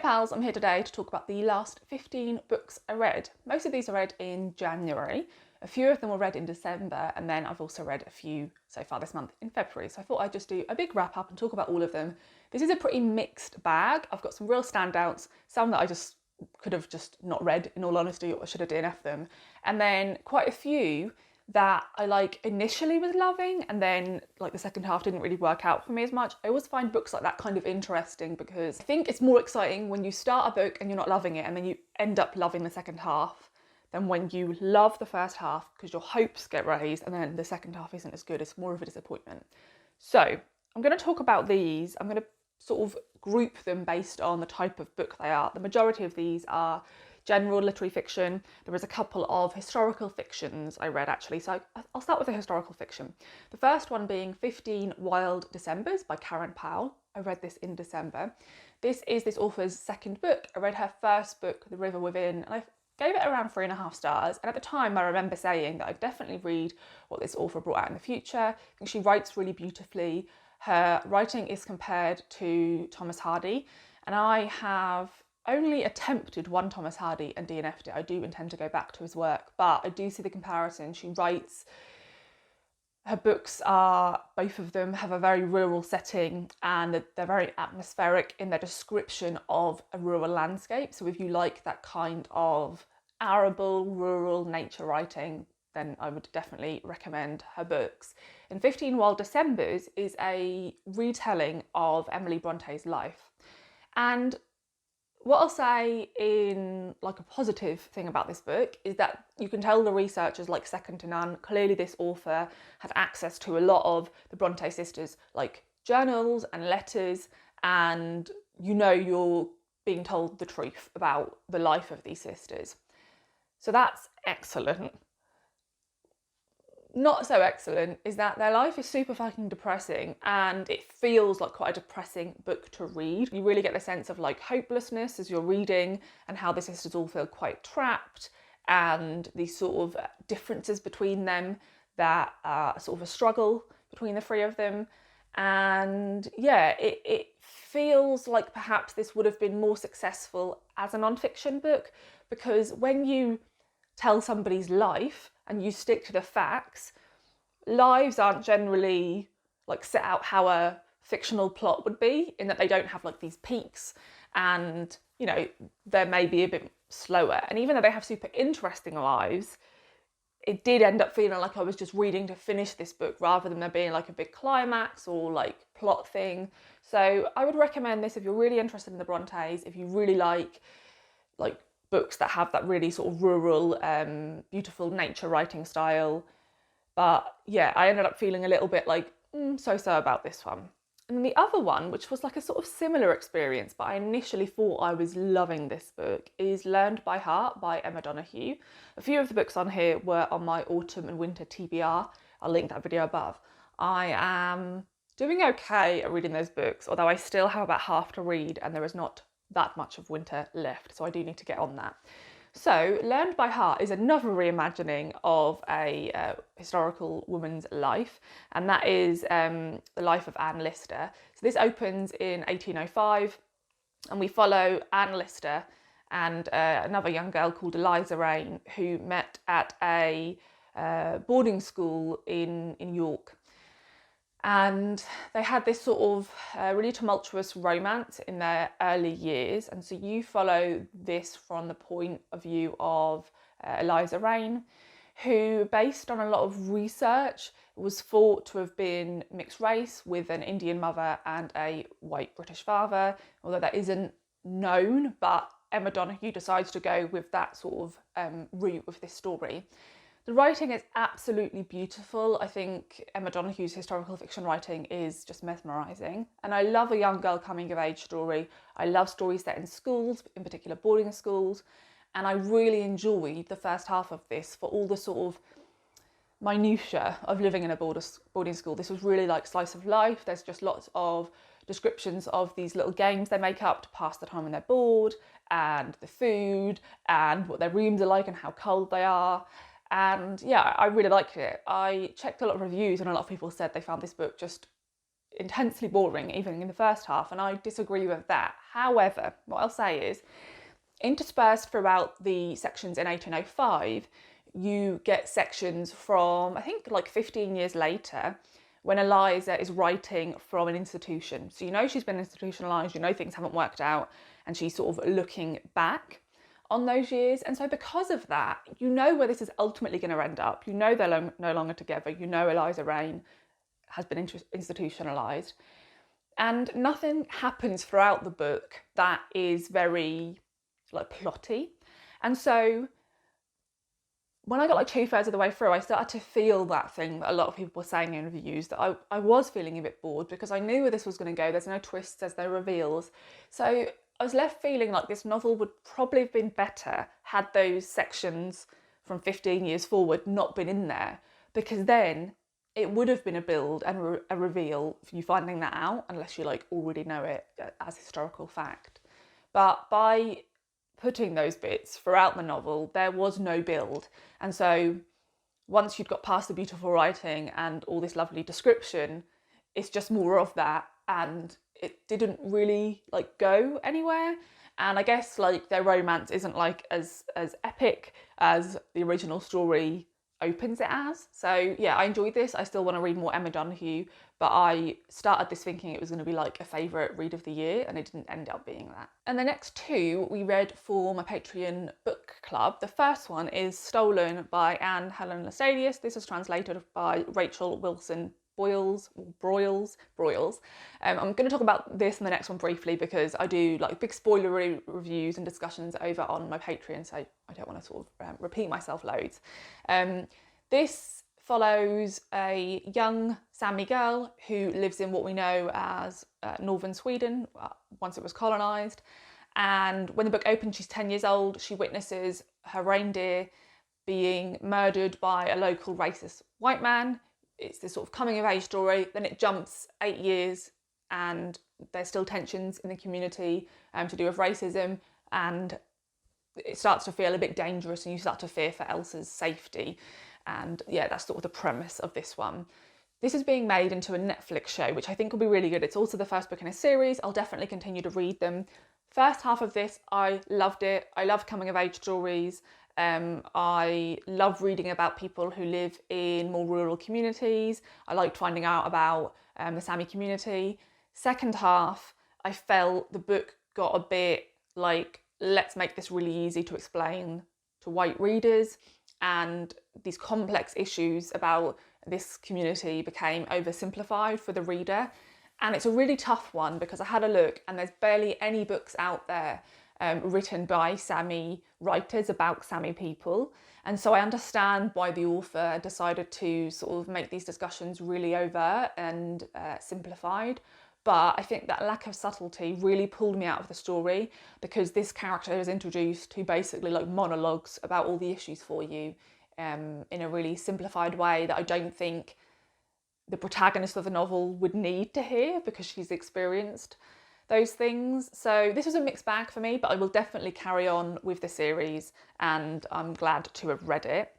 pals, I'm here today to talk about the last 15 books I read. Most of these I read in January, a few of them were read in December, and then I've also read a few so far this month in February. So I thought I'd just do a big wrap up and talk about all of them. This is a pretty mixed bag. I've got some real standouts, some that I just could have just not read in all honesty, or I should have DNF'd them, and then quite a few that I initially was loving and then the second half didn't really work out for me as much. I always find books like that kind of interesting because I think it's more exciting when you start a book and you're not loving it and then you end up loving the second half than when you love the first half because your hopes get raised and then the second half isn't as good. It's more of a disappointment. So I'm going to talk about these. I'm going to sort of group them based on the type of book they are. The majority of these are general literary fiction. There was a couple of historical fictions I read actually, so I'll start with the historical fiction. The first one being 15 Wild Decembers by Karen Powell. I read this in December. This is this author's second book. I read her first book, The River Within, and I gave it around 3.5 stars. And at the time I remember saying that I'd definitely read what this author brought out in the future. I think she writes really beautifully. Her writing is compared to Thomas Hardy, and I have only attempted one Thomas Hardy and DNF'd it. I do intend to go back to his work, but I do see the comparison. She writes, her books are, both of them have a very rural setting and they're very atmospheric in their description of a rural landscape. So if you like that kind of arable, rural nature writing, then I would definitely recommend her books. And 15 Wild Decembers is a retelling of Emily Bronte's life. And what I'll say in a positive thing about this book is that you can tell the research is second to none. Clearly this author had access to a lot of the Bronte sisters, journals and letters, and you're being told the truth about the life of these sisters. So that's excellent. Not so excellent is that their life is super fucking depressing and it feels like quite a depressing book to read. You really get the sense of hopelessness as you're reading and how the sisters all feel quite trapped and these sort of differences between them that are sort of a struggle between the three of them. And yeah, it feels like perhaps this would have been more successful as a non-fiction book, because when you tell somebody's life and you stick to the facts, lives aren't generally set out how a fictional plot would be, in that they don't have these peaks and they may be a bit slower. And even though they have super interesting lives, it did end up feeling like I was just reading to finish this book rather than there being a big climax or plot thing. So I would recommend this if you're really interested in the Brontes, if you really like books that have that really sort of rural, beautiful nature writing style. But yeah, I ended up feeling a little bit so-so about this one. And then the other one, which was a sort of similar experience, but I initially thought I was loving this book, is Learned by Heart by Emma Donoghue. A few of the books on here were on my autumn and winter TBR. I'll link that video above. I am doing okay at reading those books, although I still have about half to read and there is not that much of winter left, so I do need to get on that. So Learned by Heart is another reimagining of a historical woman's life, and that is the life of Anne Lister. So this opens in 1805 and we follow Anne Lister and another young girl called Eliza Raine, who met at a boarding school in York. And they had this sort of really tumultuous romance in their early years. And so you follow this from the point of view of Eliza Raine, who, based on a lot of research, was thought to have been mixed race with an Indian mother and a white British father, although that isn't known, but Emma Donoghue decides to go with that sort of route with this story. The writing is absolutely beautiful. I think Emma Donoghue's historical fiction writing is just mesmerising. And I love a young girl coming of age story. I love stories set in schools, in particular boarding schools. And I really enjoyed the first half of this for all the sort of minutiae of living in a boarding school. This was really slice of life. There's just lots of descriptions of these little games they make up to pass the time when they're bored, and the food, and what their rooms are like and how cold they are. And yeah, I really liked it. I checked a lot of reviews and a lot of people said they found this book just intensely boring, even in the first half, and I disagree with that. However, what I'll say is, interspersed throughout the sections in 1805, you get sections from, I think, like 15 years later, when Eliza is writing from an institution. So you know she's been institutionalised, you know things haven't worked out, and she's sort of looking back on those years. And so because of that, you know where this is ultimately going to end up. You know they're no longer together. You know Eliza Rain has been institutionalised. And nothing happens throughout the book that is very like plotty. And so when I got like 2/3 of the way through, I started to feel that thing that a lot of people were saying in reviews, that I was feeling a bit bored because I knew where this was going to go. There's no twists, there's no reveals. So I was left feeling like this novel would probably have been better had those sections from 15 years forward not been in there, because then it would have been a build and a reveal for you finding that out, unless you like already know it as historical fact. But by putting those bits throughout the novel, there was no build. And so once you'd got past the beautiful writing and all this lovely description, it's just more of that, and it didn't really like go anywhere. And I guess like their romance isn't like as epic as the original story opens it as. So yeah, I enjoyed this. I still want to read more Emma Donoghue, but I started this thinking it was going to be like a favourite read of the year, and it didn't end up being that. And the next two we read for my Patreon book club. The first one is Stolen by Anne Helen Lasadius. This is translated by Rachel Wilson Broyles. I'm going to talk about this and the next one briefly because I do like big spoilery reviews and discussions over on my Patreon, so I don't want to sort of repeat myself loads. This follows a young Sami girl who lives in what we know as northern Sweden once it was colonised, and when the book opens, she's 10 years old. She witnesses her reindeer being murdered by a local racist white man. It's this sort of coming of age story. Then it jumps 8 years and there's still tensions in the community to do with racism, and it starts to feel a bit dangerous and you start to fear for Elsa's safety. And yeah, that's sort of the premise of this one. This is being made into a Netflix show, which I think will be really good. It's also the first book in a series. I'll definitely continue to read them. First half of this, I loved it. I love coming of age stories. I love reading about people who live in more rural communities. I liked finding out about the Sami community. Second half, I felt the book got a bit like, let's make this really easy to explain to white readers, and these complex issues about this community became oversimplified for the reader. And it's a really tough one because I had a look and there's barely any books out there written by Sami writers about Sami people. And so I understand why the author decided to sort of make these discussions really overt and simplified. But I think that lack of subtlety really pulled me out of the story, because this character is introduced who basically like monologues about all the issues for you in a really simplified way that I don't think the protagonist of the novel would need to hear, because she's experienced those things. So this was a mixed bag for me, but I will definitely carry on with the series and I'm glad to have read it.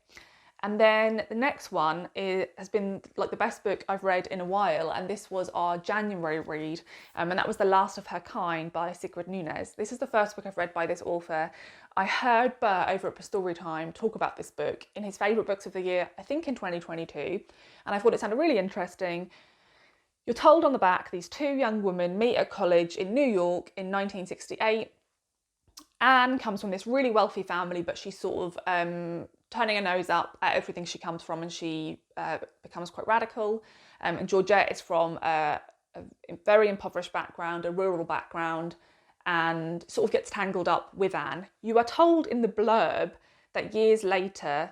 And then the next one has been like the best book I've read in a while, and this was our January read, and that was The Last of Her Kind by Sigrid Nunez. This is the first book I've read by this author. I heard Bert over at Storytime talk about this book in his favourite books of the year, I think in 2022, and I thought it sounded really interesting. You're told on the back these two young women meet at college in New York in 1968. Anne comes from this really wealthy family, but she's sort of turning her nose up at everything she comes from, and she becomes quite radical. And Georgette is from a very impoverished background, a rural background, and sort of gets tangled up with Anne. You are told in the blurb that years later,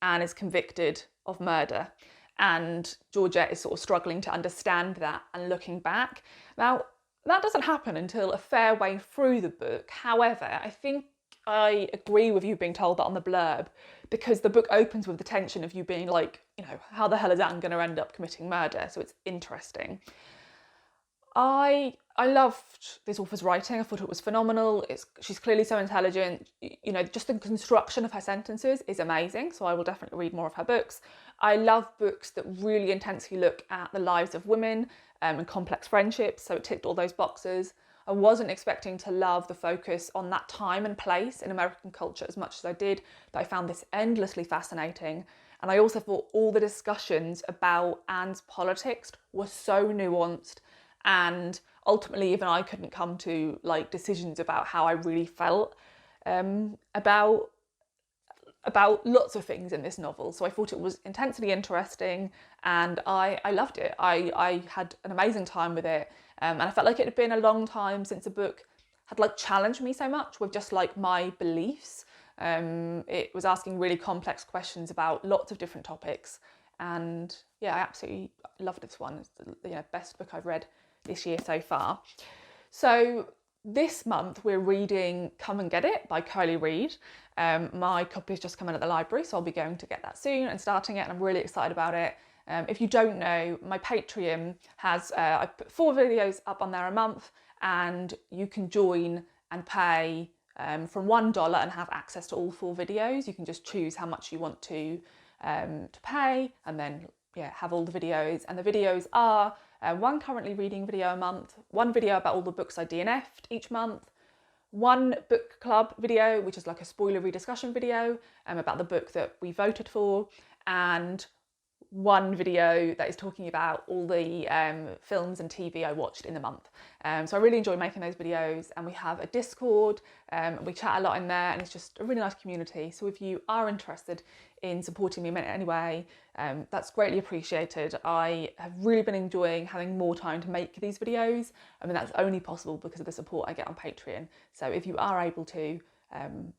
Anne is convicted of murder, and Georgette is sort of struggling to understand that and looking back. Now, that doesn't happen until a fair way through the book. However, I think I agree with you being told that on the blurb, because the book opens with the tension of you being like, you know, how the hell is Anne going to end up committing murder? So it's interesting. I I loved this author's writing. I thought it was phenomenal. She's clearly so intelligent. You know, just the construction of her sentences is amazing. So I will definitely read more of her books. I love books that really intensely look at the lives of women and complex friendships. So it ticked all those boxes. I wasn't expecting to love the focus on that time and place in American culture as much as I did, but I found this endlessly fascinating. And I also thought all the discussions about Anne's politics were so nuanced, and ultimately even I couldn't come to like decisions about how I really felt about lots of things in this novel. So I thought it was intensely interesting, and I loved it. I had an amazing time with it, and I felt like it had been a long time since a book had like challenged me so much with just like my beliefs. It was asking really complex questions about lots of different topics, and yeah, I absolutely loved this one. It's the best book I've read this year so far. So this month we're reading Come and Get It by Kylie Reid. My copy has just come in at the library, so I'll be going to get that soon and starting it, and I'm really excited about it. If you don't know, my Patreon has, I put 4 videos up on there a month, and you can join and pay from $1 and have access to all 4 videos. You can just choose how much you want to pay, and then have all the videos. And the videos are one currently reading video a month, one video about all the books I DNF'd each month, one book club video, which is like a spoilery discussion video about the book that we voted for, and one video that is talking about all the films and TV I watched in the month. So I really enjoy making those videos, and we have a Discord, we chat a lot in there, and it's just a really nice community. So if you are interested in supporting me in any way, that's greatly appreciated. I have really been enjoying having more time to make these videos. I mean, that's only possible because of the support I get on Patreon. So if you are able to,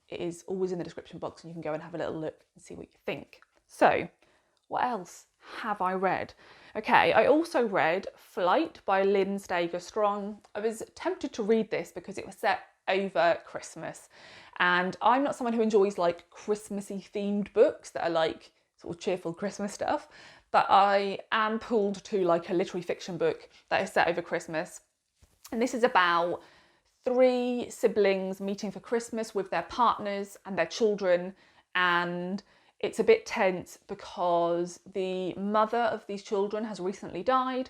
it is always in the description box, and you can go and have a little look and see what you think. So what else have I read? Okay, I also read Flight by Lynn Stager Strong. I was tempted to read this because it was set over Christmas, and I'm not someone who enjoys like Christmassy themed books that are like sort of cheerful Christmas stuff, but I am pulled to like a literary fiction book that is set over Christmas. And this is about 3 siblings meeting for Christmas with their partners and their children, and it's a bit tense because the mother of these children has recently died,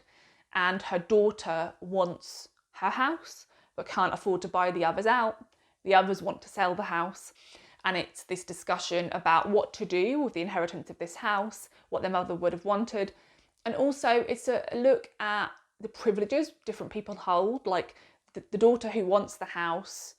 and her daughter wants her house but can't afford to buy the others out. The others want to sell the house, and it's this discussion about what to do with the inheritance of this house, what their mother would have wanted. And also it's a look at the privileges different people hold, like the daughter who wants the house,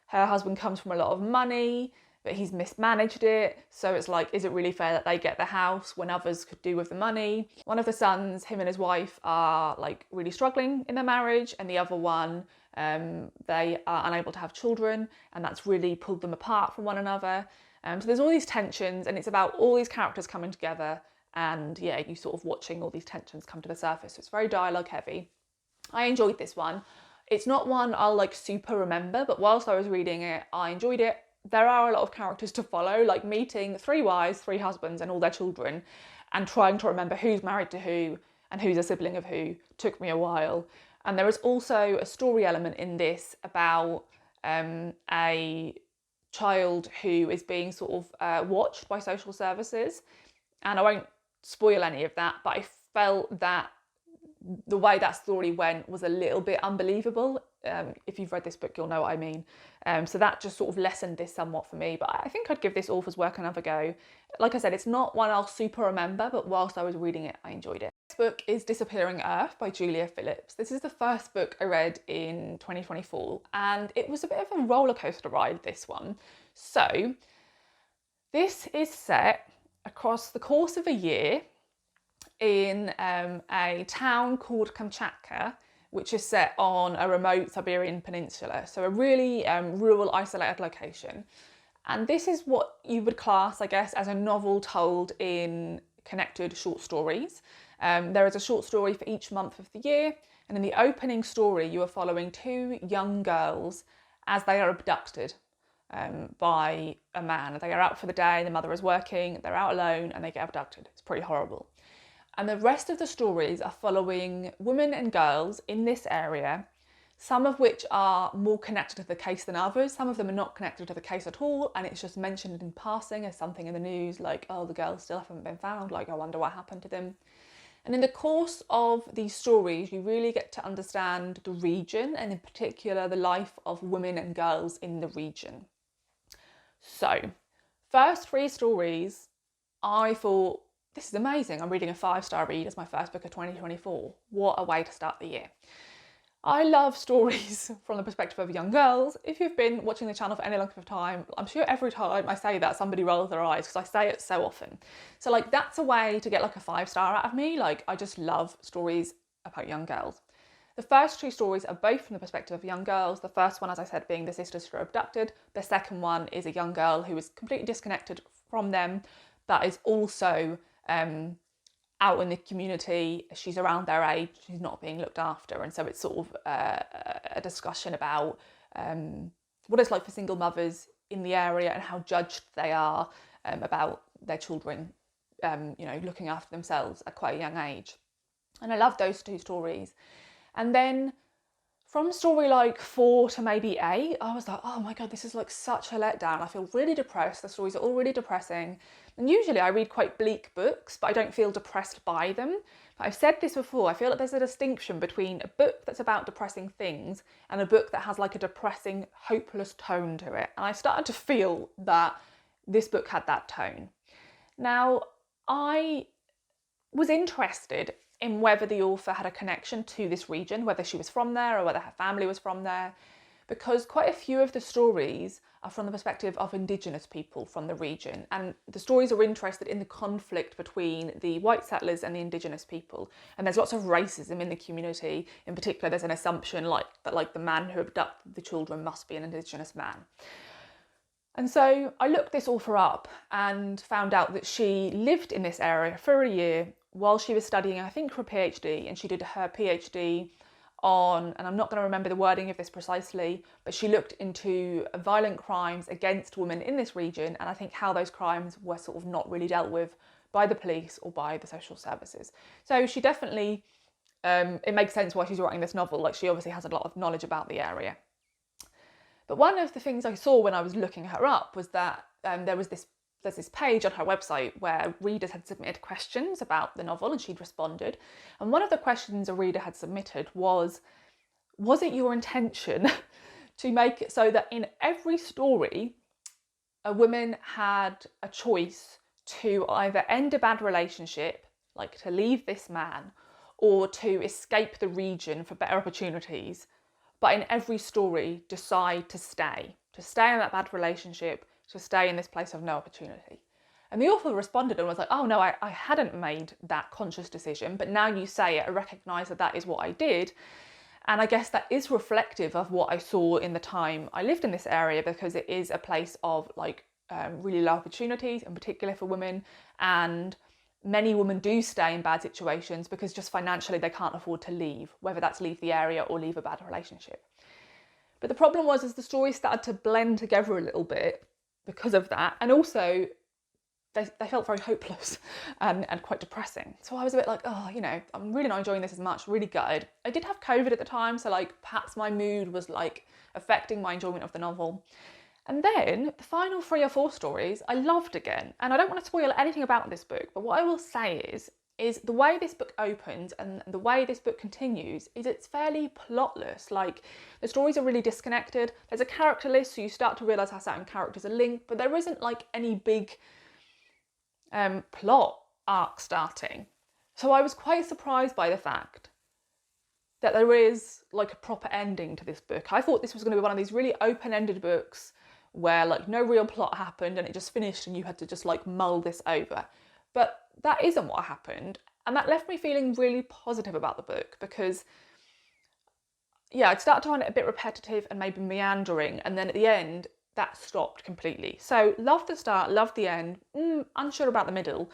her husband comes from a lot of money, but he's mismanaged it. So it's like, is it really fair that they get the house when others could do with the money? One of the sons, him and his wife, are like really struggling in their marriage, and the other one, they are unable to have children, and that's really pulled them apart from one another. So there's all these tensions, and it's about all these characters coming together, and yeah, you sort of watching all these tensions come to the surface. So it's very dialogue heavy. I enjoyed this one. It's not one I'll like super remember, but whilst I was reading it, I enjoyed it. There are a lot of characters to follow, like meeting 3 wives, 3 husbands, and all their children, and trying to remember who's married to who and who's a sibling of who took me a while. And there is also a story element in this about a child who is being sort of watched by social services. And I won't spoil any of that, but I felt that the way that story went was a little bit unbelievable. If you've read this book, you'll know what I mean. So that just sort of lessened this somewhat for me, but I think I'd give this author's work another go. Like I said, it's not one I'll super remember, but whilst I was reading it, I enjoyed it. This book is Disappearing Earth by Julia Phillips. This is the first book I read in 2024, and it was a bit of a rollercoaster ride, this one. So this is set across the course of a year in a town called Kamchatka, which is set on a remote Siberian peninsula. So a really rural, isolated location. And this is what you would class, I guess, as a novel told in connected short stories. There is a short story for each month of the year. And in the opening story, you are following 2 young girls as they are abducted by a man. They are out for the day, the mother is working, they're out alone, and they get abducted. It's pretty horrible. And the rest of the stories are following women and girls in this area some of which are more connected to the case than others. Some of them are not connected to the case at all, and it's just mentioned in passing as something in the news, like, oh, the girls still haven't been found, like, I wonder what happened to them. And in the course of these stories, you really get to understand the region, and in particular, the life of women and girls in the region. So, first 3 stories, I thought, this is amazing. I'm reading a 5-star read as my first book of 2024. What a way to start the year. I love stories from the perspective of young girls. If you've been watching the channel for any length of time, I'm sure every time I say that, somebody rolls their eyes because I say it so often. So like, that's a way to get like a 5-star out of me. Like, I just love stories about young girls. The first 2 stories are both from the perspective of young girls. The first one, as I said, being the sisters who are abducted. The second one is a young girl who is completely disconnected from them, that is also out in the community. She's around their age, she's not being looked after, and so it's sort of a discussion about what it's like for single mothers in the area and how judged they are about their children, looking after themselves at quite a young age. And I love those 2 stories. And then from story like 4 to maybe 8, I was like, oh my God, this is like such a letdown. I feel really depressed. The stories are all really depressing. And usually I read quite bleak books, but I don't feel depressed by them. But I've said this before, I feel like there's a distinction between a book that's about depressing things and a book that has like a depressing, hopeless tone to it. And I started to feel that this book had that tone. Now, I was interested in whether the author had a connection to this region, whether she was from there or whether her family was from there, because quite a few of the stories are from the perspective of Indigenous people from the region, and the stories are interested in the conflict between the white settlers and the Indigenous people. And there's lots of racism in the community. In particular, there's an assumption that the man who abducted the children must be an Indigenous man. And so I looked this author up and found out that she lived in this area for a year while she was studying, I think, for a PhD, and she did her PhD on, and I'm not going to remember the wording of this precisely, but she looked into violent crimes against women in this region, and I think how those crimes were sort of not really dealt with by the police or by the social services. So she definitely, it makes sense why she's writing this novel. Like, she obviously has a lot of knowledge about the area. But one of the things I saw when I was looking her up was that there's this page on her website where readers had submitted questions about the novel and she'd responded. And one of the questions a reader had submitted was it your intention to make it so that in every story, a woman had a choice to either end a bad relationship, like to leave this man, or to escape the region for better opportunities, but in every story decide to stay in that bad relationship, to stay in this place of no opportunity? And the author responded and was like, oh no, I hadn't made that conscious decision, but now you say it, I recognise that is what I did. And I guess that is reflective of what I saw in the time I lived in this area, because it is a place of really low opportunities, in particular for women, and many women do stay in bad situations because just financially they can't afford to leave, whether that's leave the area or leave a bad relationship. But the problem was, as the stories started to blend together a little bit because of that, and also they felt very hopeless and quite depressing. So I was a bit like, oh, I'm really not enjoying this as much, really gutted. I did have COVID at the time, so perhaps my mood was affecting my enjoyment of the novel. And then the final 3 or 4 stories I loved again. And I don't want to spoil anything about this book, but what I will say is the way this book opens and the way this book continues is it's fairly plotless. The stories are really disconnected. There's a character list, so you start to realise how certain characters are linked, but there isn't any big plot arc starting. So I was quite surprised by the fact that there is a proper ending to this book. I thought this was going to be one of these really open-ended books where no real plot happened and it just finished and you had to just mull this over. But that isn't what happened, and that left me feeling really positive about the book, because I'd started to find it a bit repetitive and maybe meandering, and then at the end that stopped completely. So loved the start, loved the end, unsure about the middle.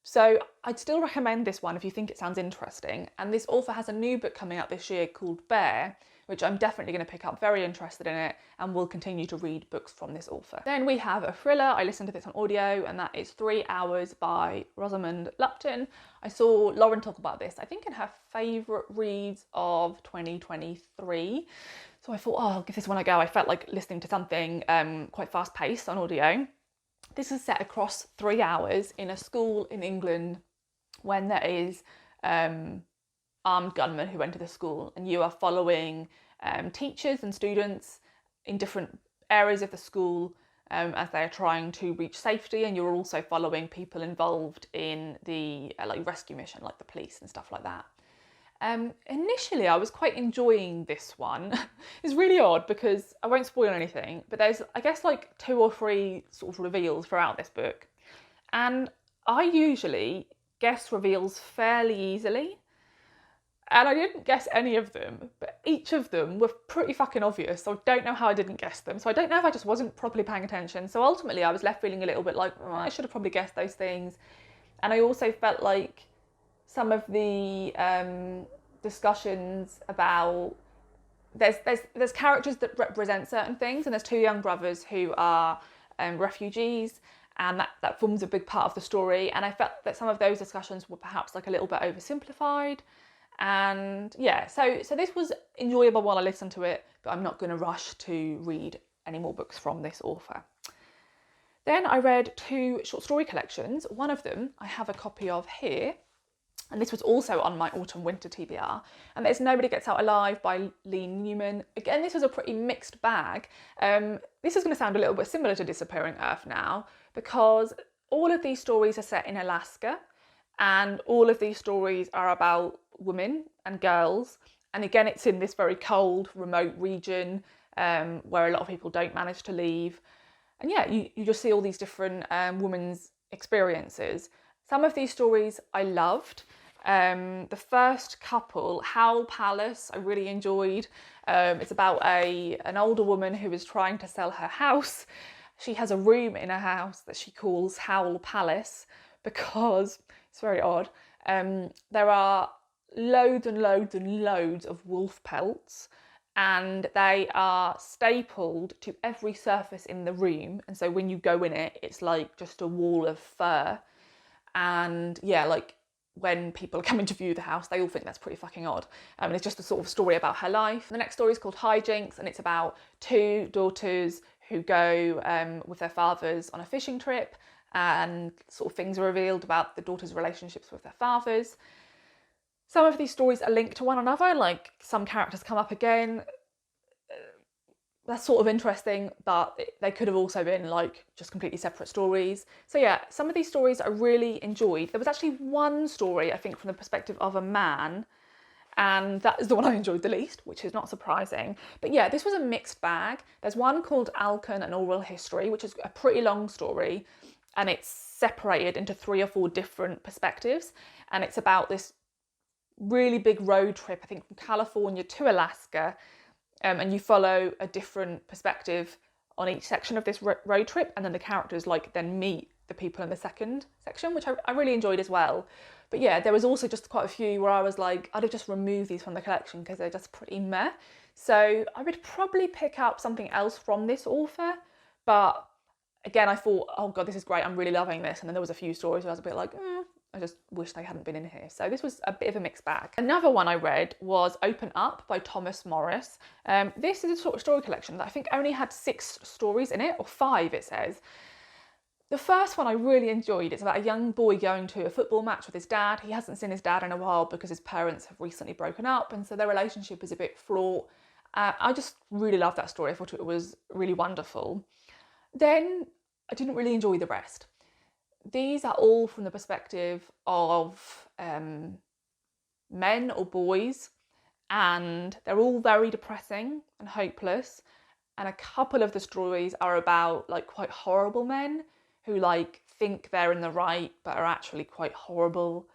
So I'd still recommend this one if you think it sounds interesting. And this author has a new book coming out this year called Bear, which I'm definitely going to pick up, very interested in it, and will continue to read books from this author. Then we have a thriller. I listened to this on audio, and that is 3 Hours by Rosamund Lupton. I saw Lauren talk about this, I think in her favourite reads of 2023. So I thought, oh, I'll give this one a go. I felt like listening to something quite fast paced on audio. This is set across 3 hours in a school in England when there is armed gunmen who enter the school, and you are following teachers and students in different areas of the school as they are trying to reach safety, and you're also following people involved in the like rescue mission, like the police and stuff like that. Initially, I was quite enjoying this one. It's really odd because I won't spoil anything, but there's, I guess, like 2 or 3 sort of reveals throughout this book. And I usually guess reveals fairly easily. And I didn't guess any of them, but each of them were pretty fucking obvious. So I don't know how I didn't guess them. So I don't know if I just wasn't properly paying attention. So ultimately, I was left feeling a little bit like, oh, I should have probably guessed those things. And I also felt like some of the discussions about there's characters that represent certain things, and there's 2 young brothers who are refugees, and that forms a big part of the story. And I felt that some of those discussions were perhaps like a little bit oversimplified. And yeah, so this was enjoyable while I listened to it, but I'm not going to rush to read any more books from this author. Then I read 2 short story collections. One of them I have a copy of here, and this was also on my autumn-winter TBR, and there's Nobody Gets Out Alive by Lee Newman. Again, this was a pretty mixed bag. This is going to sound a little bit similar to Disappearing Earth now, because all of these stories are set in Alaska, and all of these stories are about women and girls. And again, it's in this very cold, remote region where a lot of people don't manage to leave. And yeah, you just see all these different women's experiences. Some of these stories I loved. The first couple, Howl Palace, I really enjoyed. It's about an older woman who is trying to sell her house. She has a room in her house that she calls Howl Palace because it's very odd. There are loads and loads and loads of wolf pelts, and they are stapled to every surface in the room. And so when you go in it, it's like just a wall of fur. And yeah, like when people come to view the house, they all think that's pretty fucking odd. And it's just a sort of story about her life. The next story is called Hijinks, and it's about 2 daughters who go with their fathers on a fishing trip, and sort of things are revealed about the daughters' relationships with their fathers. Some of these stories are linked to one another, like some characters come up again. That's sort of interesting, but they could have also been like just completely separate stories. So yeah, some of these stories I really enjoyed. There was actually one story, I think, from the perspective of a man, and that is the one I enjoyed the least, which is not surprising. But yeah, this was a mixed bag. There's one called Alcan, An Oral History, which is a pretty long story, and it's separated into 3 or 4 different perspectives, and it's about this really big road trip, I think from California to Alaska, and you follow a different perspective on each section of this road trip, and then the characters like then meet the people in the second section, which I really enjoyed as well. But yeah, there was also just quite a few where I was like, I'd have just removed these from the collection because they're just pretty meh. So I would probably pick up something else from this author, but again, I thought, oh God, this is great, I'm really loving this. And then there was a few stories where I was a bit like, I just wish they hadn't been in here. So this was a bit of a mixed bag. Another one I read was Open Up by Thomas Morris. This is a sort of story collection that I think only had 6 stories in it, or 5 it says. The first one I really enjoyed. It's about a young boy going to a football match with his dad. He hasn't seen his dad in a while because his parents have recently broken up, and so their relationship is a bit fraught. I just really loved that story. I thought it was really wonderful. Then I didn't really enjoy the rest. These are all from the perspective of men or boys, and they're all very depressing and hopeless. And a couple of the stories are about like quite horrible men who like think they're in the right but are actually quite horrible.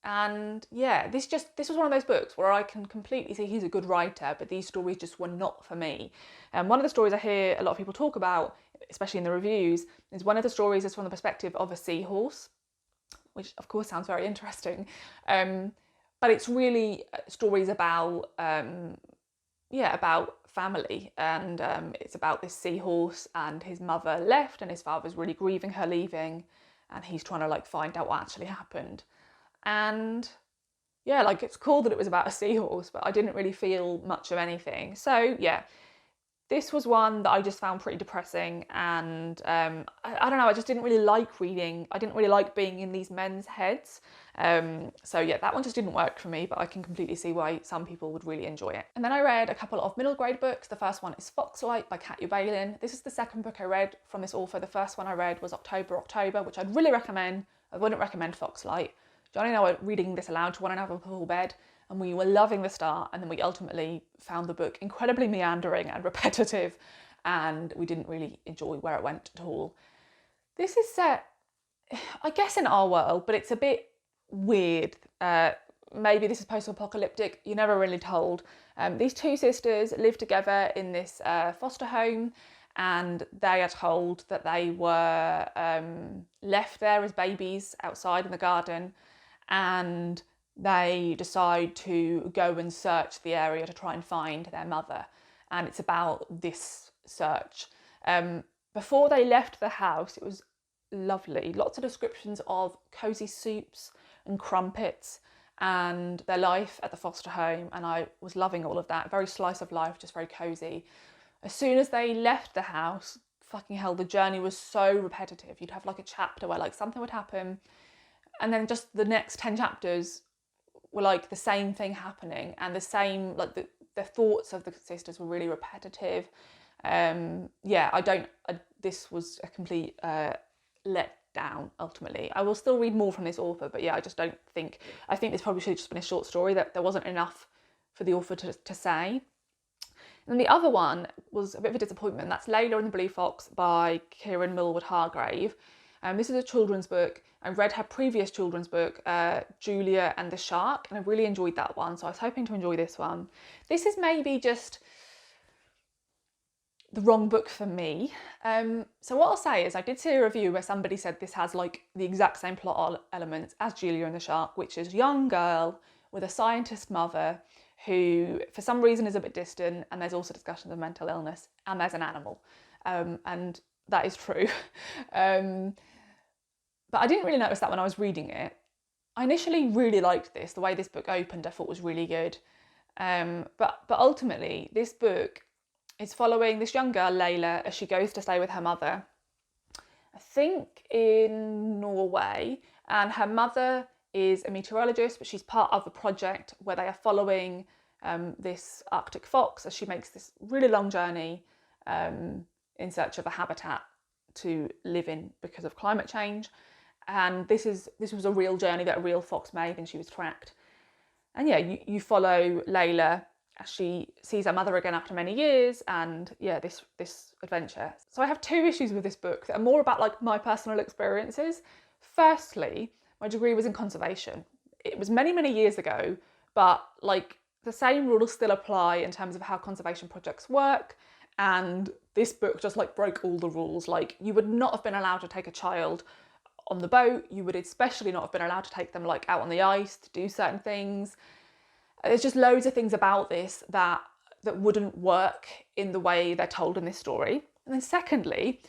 And yeah, this was one of those books where I can completely see he's a good writer, but these stories just were not for me. And one of the stories I hear a lot of people talk about, especially in the reviews, is one of the stories is from the perspective of a seahorse, which of course sounds very interesting. But But it's really stories about, about family, and it's about this seahorse, and his mother left and his father's really grieving her leaving, and he's trying to like find out what actually happened. And yeah, like it's cool that it was about a seahorse, but I didn't really feel much of anything. So yeah, this was one that I just found pretty depressing, and I don't know, I just didn't really like reading. I didn't really like being in these men's heads. So yeah, that one just didn't work for me, but I can completely see why some people would really enjoy it. And then I read a couple of middle grade books. The first one is Foxlight by Katya Balin. This is the second book I read from this author. The first one I read was October, which I'd really recommend. I wouldn't recommend Foxlight. Johnny and I were reading this aloud to one another before bed, and we were loving the start, and then we ultimately found the book incredibly meandering and repetitive, and we didn't really enjoy where it went at all. This is set, I guess, in our world, but it's a bit weird. Maybe this is post-apocalyptic, you're never really told. These two sisters live together in this foster home, and they are told that they were left there as babies outside in the garden, and they decide to go and search the area to try and find their mother. And it's about this search. Before they left the house, it was lovely. Lots of descriptions of cosy soups and crumpets and their life at the foster home, and I was loving all of that. Very slice of life, just very cozy. As soon as they left the house, fucking hell, the journey was so repetitive. You'd have like a chapter where like something would happen, and then just the next 10 chapters were like the same thing happening, and the same, like the thoughts of the sisters were really repetitive. This was a complete let down ultimately. I will still read more from this author, but yeah, I think this probably should have just been a short story, that there wasn't enough for the author to say. And the other one was a bit of a disappointment. That's Layla and the Blue Fox by Kieran Millwood Hargrave. This is a children's book. I read her previous children's book, Julia and the Shark, and I really enjoyed that one, so I was hoping to enjoy this one. This is maybe just the wrong book for me. So what I'll say is I did see a review where somebody said this has like the exact same plot elements as Julia and the Shark, which is a young girl with a scientist mother who for some reason is a bit distant, and there's also discussions of mental illness, and there's an animal. And that is true. But I didn't really notice that when I was reading it. I initially really liked this. The way this book opened I thought was really good. But ultimately, this book is following this young girl, Layla, as she goes to stay with her mother, I think in Norway, and her mother is a meteorologist, but she's part of a project where they are following this Arctic fox as she makes this really long journey in search of a habitat to live in because of climate change. And this was a real journey that a real fox made, and she was tracked. And yeah, you follow Layla as she sees her mother again after many years, and yeah, this adventure. So I have two issues with this book that are more about like my personal experiences. Firstly, my degree was in conservation. It was many, many years ago, but like the same rules still apply in terms of how conservation projects work. And this book just like broke all the rules. Like you would not have been allowed to take a child on the boat. You would especially not have been allowed to take them like out on the ice to do certain things. There's just loads of things about this that wouldn't work in the way they're told in this story. And then secondly,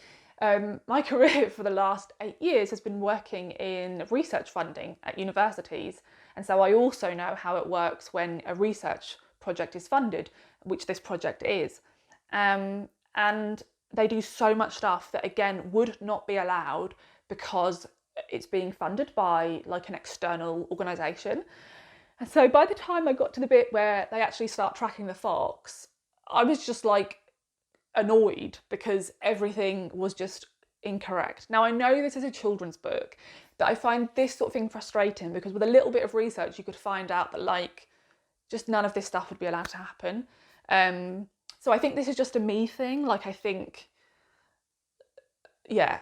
my career for the last 8 years has been working in research funding at universities. And so I also know how it works when a research project is funded, which this project is. And they do so much stuff that again would not be allowed because it's being funded by like an external organisation. And so by the time I got to the bit where they actually start tracking the fox, I was just like annoyed because everything was just incorrect. Now I know this is a children's book, but I find this sort of thing frustrating because with a little bit of research you could find out that like just none of this stuff would be allowed to happen. So I think this is just a me thing. Like I think, yeah,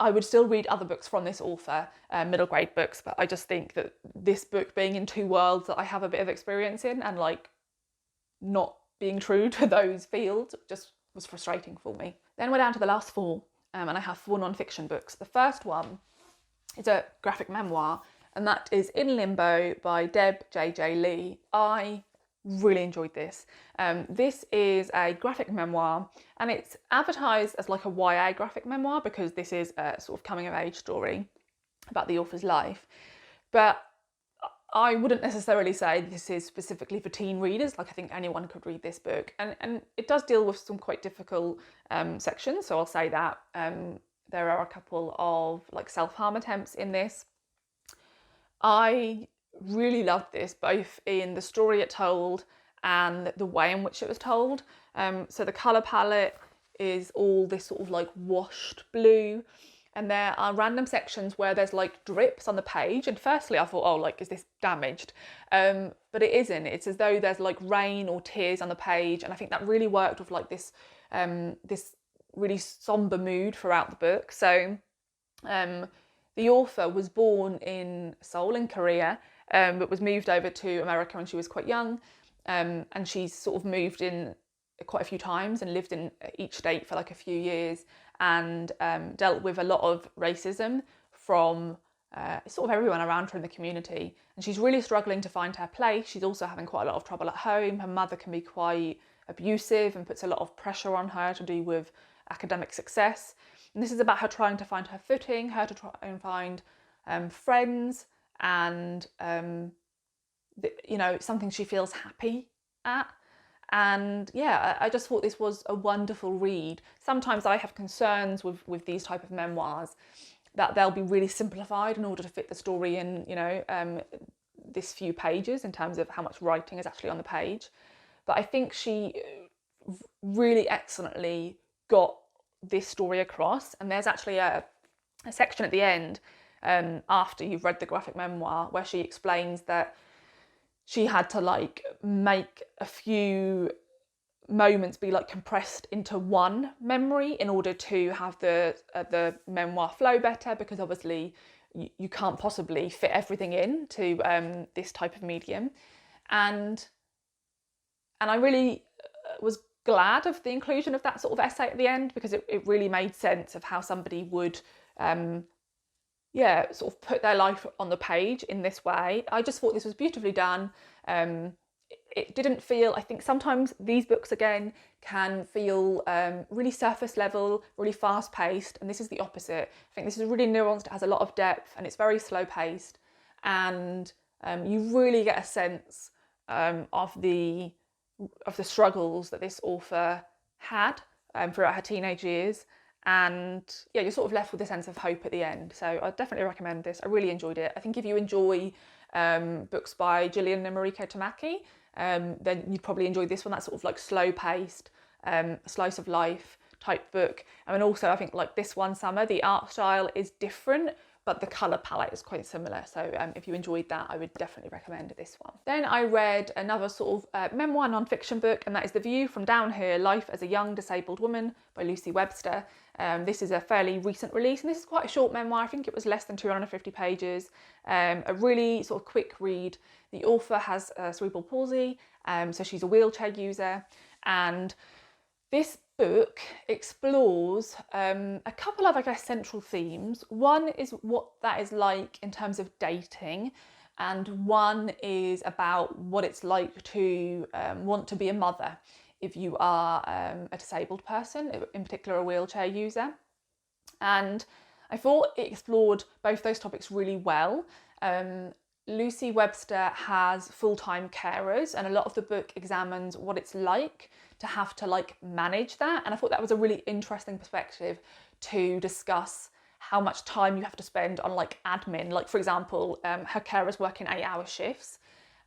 I would still read other books from this author, middle grade books, but I just think that this book being in two worlds that I have a bit of experience in and like not being true to those fields just was frustrating for me. Then we're down to the last four, and I have 4 non-fiction books. The first one is a graphic memoir and that is In Limbo by Deb J.J. Lee. I really enjoyed this. This is a graphic memoir, and it's advertised as like a YA graphic memoir because this is a sort of coming of age story about the author's life. But I wouldn't necessarily say this is specifically for teen readers. Like, I think anyone could read this book, and it does deal with some quite difficult sections, so I'll say that. There are a couple of like self-harm attempts in this. I really loved this, both in the story it told and the way in which it was told. So the colour palette is all this sort of like washed blue, and there are random sections where there's like drips on the page, and firstly I thought, oh, like, is this damaged? But it isn't. It's as though there's like rain or tears on the page, and I think that really worked with like this this really somber mood throughout the book. So the author was born in Seoul in Korea, but was moved over to America when she was quite young, and she's sort of moved in quite a few times and lived in each state for like a few years, and dealt with a lot of racism from sort of everyone around her in the community. And she's really struggling to find her place. She's also having quite a lot of trouble at home. Her mother can be quite abusive and puts a lot of pressure on her to do with academic success. And this is about her trying to find her footing, her to try and find friends, and something she feels happy at. And yeah, I just thought this was a wonderful read. Sometimes I have concerns with these type of memoirs that they'll be really simplified in order to fit the story in, this few pages in terms of how much writing is actually on the page. But I think she really excellently got this story across. And there's actually a section at the end, after you've read the graphic memoir, where she explains that she had to like make a few moments be like compressed into one memory in order to have the memoir flow better, because obviously you can't possibly fit everything into this type of medium. And I really was glad of the inclusion of that sort of essay at the end, because it really made sense of how somebody would sort of put their life on the page in this way. I just thought this was beautifully done. It didn't feel, I think sometimes these books again can feel really surface level, really fast paced, and this is the opposite. I think this is really nuanced, it has a lot of depth, and it's very slow paced, and you really get a sense of the struggles that this author had throughout her teenage years. And yeah, you're sort of left with a sense of hope at the end. So I definitely recommend this. I really enjoyed it. I think if you enjoy books by Gillian and Mariko Tamaki, then you'd probably enjoy this one. That's sort of like slow-paced, slice of life type book. And then also I think like this one, Summer, the art style is different, but the colour palette is quite similar. So if you enjoyed that, I would definitely recommend this one. Then I read another sort of memoir non-fiction book, and that is The View from Down Here, Life as a Young Disabled Woman by Lucy Webster. This is a fairly recent release, and this is quite a short memoir. I think it was less than 250 pages. A really sort of quick read. The author has cerebral palsy, so she's a wheelchair user, and this book explores a couple of, I guess, central themes. One is what that is like in terms of dating, and one is about what it's like to want to be a mother if you are a disabled person, in particular a wheelchair user. And I thought it explored both those topics really well. Lucy Webster has full-time carers, and a lot of the book examines what it's like to have to like manage that. And I thought that was a really interesting perspective to discuss how much time you have to spend on like admin. Like, for example, her carers work in 8-hour shifts,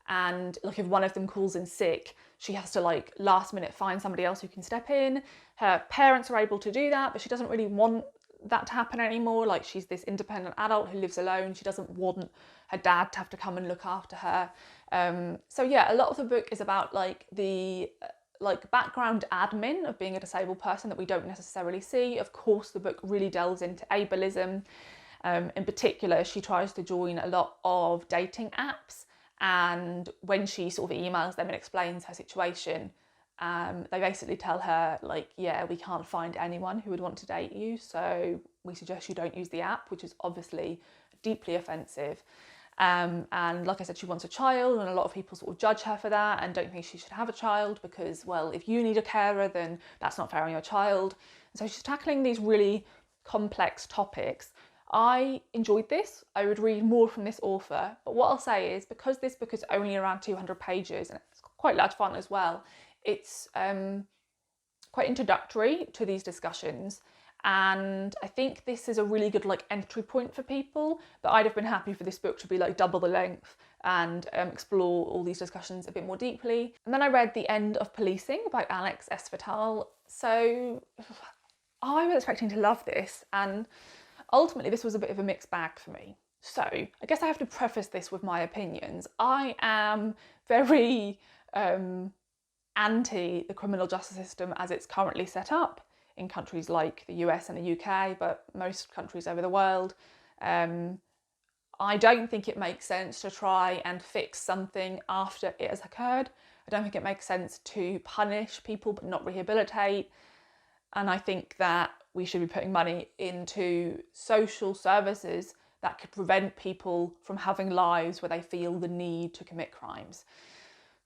and like if one of them calls in sick, she has to like last minute find somebody else who can step in. Her parents are able to do that, but she doesn't really want that to happen anymore. Like, she's this independent adult who lives alone. She doesn't want her dad to have to come and look after her. So yeah, a lot of the book is about like the background admin of being a disabled person that we don't necessarily see. Of course, the book really delves into ableism. In particular, she tries to join a lot of dating apps, and when she sort of emails them and explains her situation, they basically tell her like, yeah, we can't find anyone who would want to date you, so we suggest you don't use the app, which is obviously deeply offensive. And like I said, she wants a child, and a lot of people sort of judge her for that and don't think she should have a child because, well, if you need a carer, then that's not fair on your child. And so she's tackling these really complex topics. I enjoyed this. I would read more from this author, but what I'll say is, because this book is only around 200 pages and it's quite large font as well, it's quite introductory to these discussions, and I think this is a really good like entry point for people. But I'd have been happy for this book to be like double the length and explore all these discussions a bit more deeply. And then I read The End of Policing by Alex S. Vital. So I was expecting to love this, and ultimately this was a bit of a mixed bag for me. So I guess I have to preface this with my opinions. I am very anti the criminal justice system as it's currently set up in countries like the US and the UK, but most countries over the world. I don't think it makes sense to try and fix something after it has occurred. I don't think it makes sense to punish people but not rehabilitate. And I think that we should be putting money into social services that could prevent people from having lives where they feel the need to commit crimes.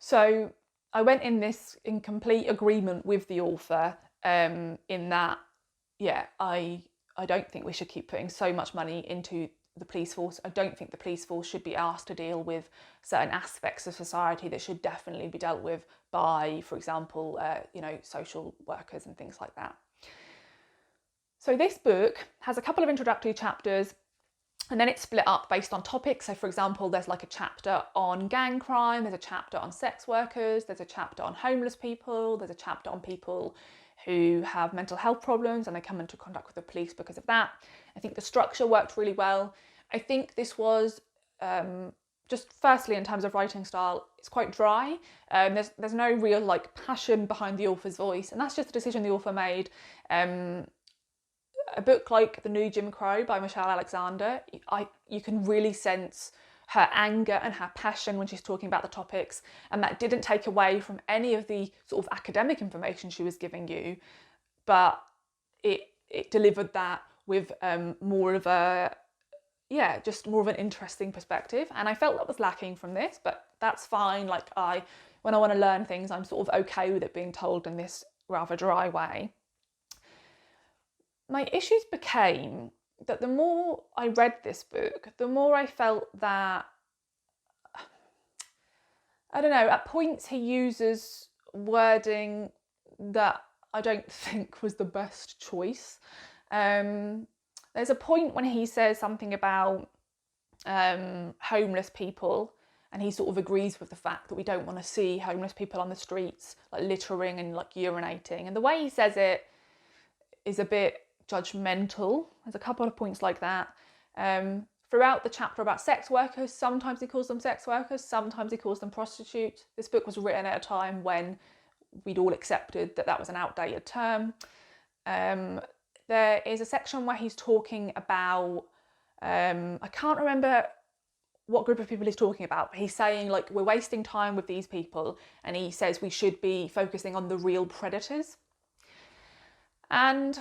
So I went in this in complete agreement with the author, in that, I don't think we should keep putting so much money into the police force. I don't think the police force should be asked to deal with certain aspects of society that should definitely be dealt with by, for example, social workers and things like that. So this book has a couple of introductory chapters, and then it's split up based on topics. So for example, there's like a chapter on gang crime, there's a chapter on sex workers, there's a chapter on homeless people, there's a chapter on people who have mental health problems and they come into contact with the police because of that. I think the structure worked really well. I think this was, just firstly in terms of writing style, it's quite dry. There's no real like passion behind the author's voice, and that's just a decision the author made. A book like The New Jim Crow by Michelle Alexander, you can really sense her anger and her passion when she's talking about the topics, and that didn't take away from any of the sort of academic information she was giving you, but it delivered that with more of an interesting perspective, and I felt that was lacking from this, but that's fine. Like when I want to learn things, I'm sort of okay with it being told in this rather dry way. My issues became that the more I read this book, the more I felt that, I don't know, at points he uses wording that I don't think was the best choice. There's a point when he says something about homeless people, and he sort of agrees with the fact that we don't want to see homeless people on the streets, like littering and like urinating. And the way he says it is a bit judgmental. There's a couple of points like that. Throughout the chapter about sex workers, sometimes he calls them sex workers, sometimes he calls them prostitutes. This book was written at a time when we'd all accepted that that was an outdated term. There is a section where he's talking about, I can't remember what group of people he's talking about, but he's saying like we're wasting time with these people, and he says we should be focusing on the real predators. And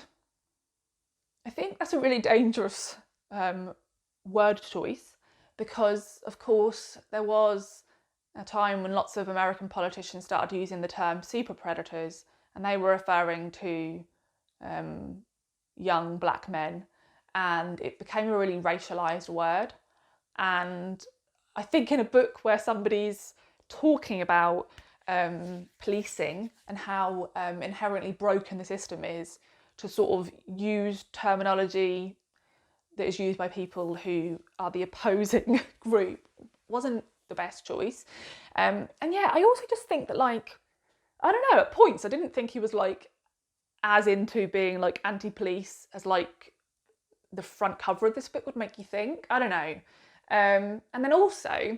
I think that's a really dangerous word choice, because of course there was a time when lots of American politicians started using the term super predators, and they were referring to young black men, and it became a really racialized word. And I think in a book where somebody's talking about policing and how inherently broken the system is, to sort of use terminology that is used by people who are the opposing group wasn't the best choice. And yeah, I also just think that, like, I don't know, at points I didn't think he was like as into being like anti-police as like the front cover of this book would make you think. I don't know. And then also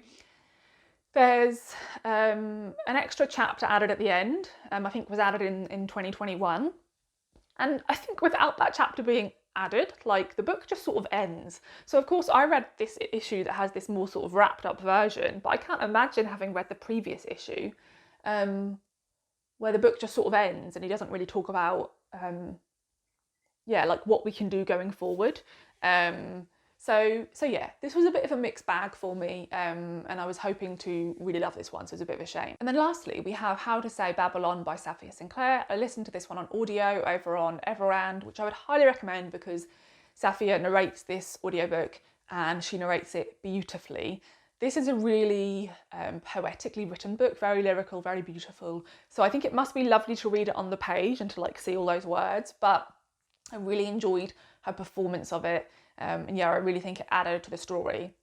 there's an extra chapter added at the end. I think it was added in 2021. And I think without that chapter being added, like, the book just sort of ends. So of course I read this issue that has this more sort of wrapped up version, but I can't imagine having read the previous issue where the book just sort of ends and he doesn't really talk about like what we can do going forward. So So yeah, this was a bit of a mixed bag for me, and I was hoping to really love this one, so it's a bit of a shame. And then lastly, we have How to Say Babylon by Safia Sinclair. I listened to this one on audio over on Everand, which I would highly recommend because Safia narrates this audiobook and she narrates it beautifully. This is a really poetically written book, very lyrical, very beautiful. So I think it must be lovely to read it on the page and to like see all those words, but I really enjoyed her performance of it. And yeah, I really think it added to the story.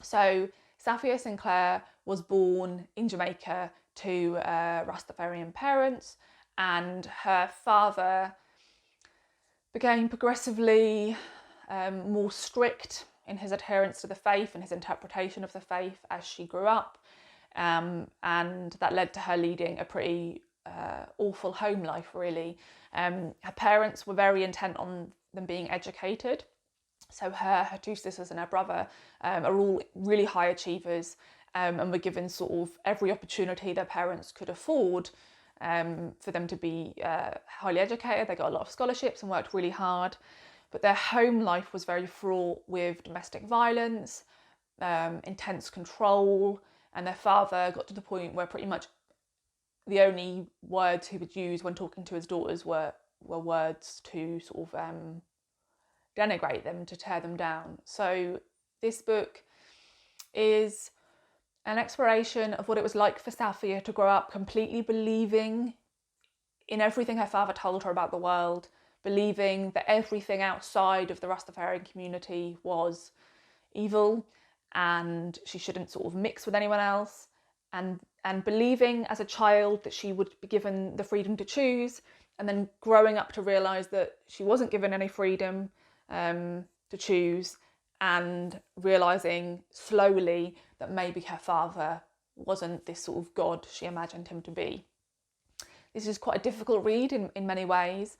So Safia Sinclair was born in Jamaica to Rastafarian parents, and her father became progressively more strict in his adherence to the faith and his interpretation of the faith as she grew up, and that led to her leading a pretty awful home life, really. Her parents were very intent on them being educated. So her two sisters and her brother are all really high achievers, and were given sort of every opportunity their parents could afford for them to be highly educated. They got a lot of scholarships and worked really hard. But their home life was very fraught with domestic violence, intense control, and their father got to the point where pretty much the only words he would use when talking to his daughters were words to sort of denigrate them, to tear them down. So this book is an exploration of what it was like for Safia to grow up completely believing in everything her father told her about the world, believing that everything outside of the Rastafarian community was evil and she shouldn't sort of mix with anyone else, and believing as a child that she would be given the freedom to choose, and then growing up to realise that she wasn't given any freedom to choose, and realising slowly that maybe her father wasn't this sort of god she imagined him to be. This is quite a difficult read in many ways.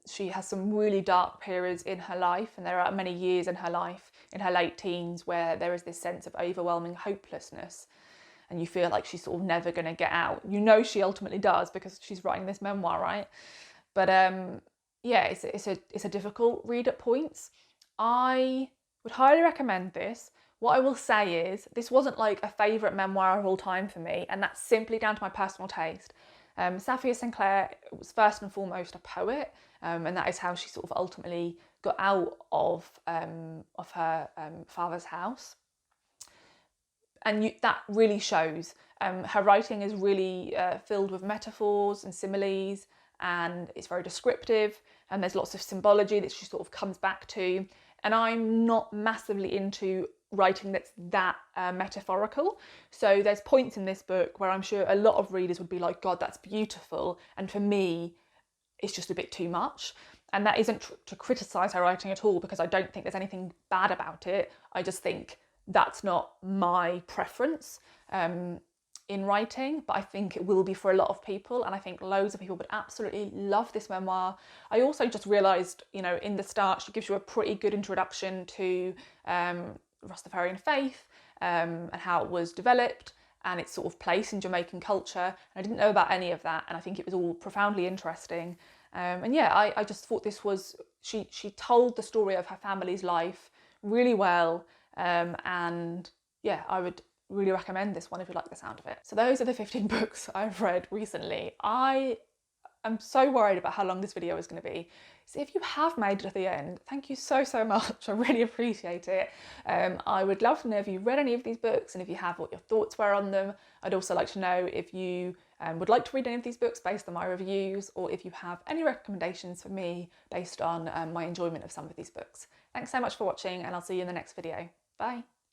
She has some really dark periods in her life, and there are many years in her life, in her late teens, where there is this sense of overwhelming hopelessness, and you feel like she's sort of never going to get out. You know she ultimately does because she's writing this memoir, right? But yeah, it's a difficult read at points. I would highly recommend this. What I will say is this wasn't like a favourite memoir of all time for me, and that's simply down to my personal taste. Safia Sinclair was first and foremost a poet, and that is how she sort of ultimately got out of her father's house. And that really shows. Her writing is really filled with metaphors and similes, and it's very descriptive, and there's lots of symbology that she sort of comes back to. And I'm not massively into writing that's that metaphorical. So there's points in this book where I'm sure a lot of readers would be like, God, that's beautiful. And for me, it's just a bit too much. And that isn't to criticise her writing at all, because I don't think there's anything bad about it. I just think that's not my preference in writing, but I think it will be for a lot of people, and I think loads of people would absolutely love this memoir. I also just realised, you know, in the start, she gives you a pretty good introduction to Rastafarian faith and how it was developed and its sort of place in Jamaican culture. And I didn't know about any of that, and I think it was all profoundly interesting. And yeah, I just thought this was, she told the story of her family's life really well, and yeah, I would really recommend this one if you like the sound of it. So those are the 15 books I've read recently. I am so worried about how long this video is going to be. So if you have made it to the end, thank you so much. I really appreciate it. I would love to know if you read any of these books, and if you have, what your thoughts were on them. I'd also like to know if you would like to read any of these books based on my reviews, or if you have any recommendations for me based on my enjoyment of some of these books. Thanks so much for watching, and I'll see you in the next video. Bye.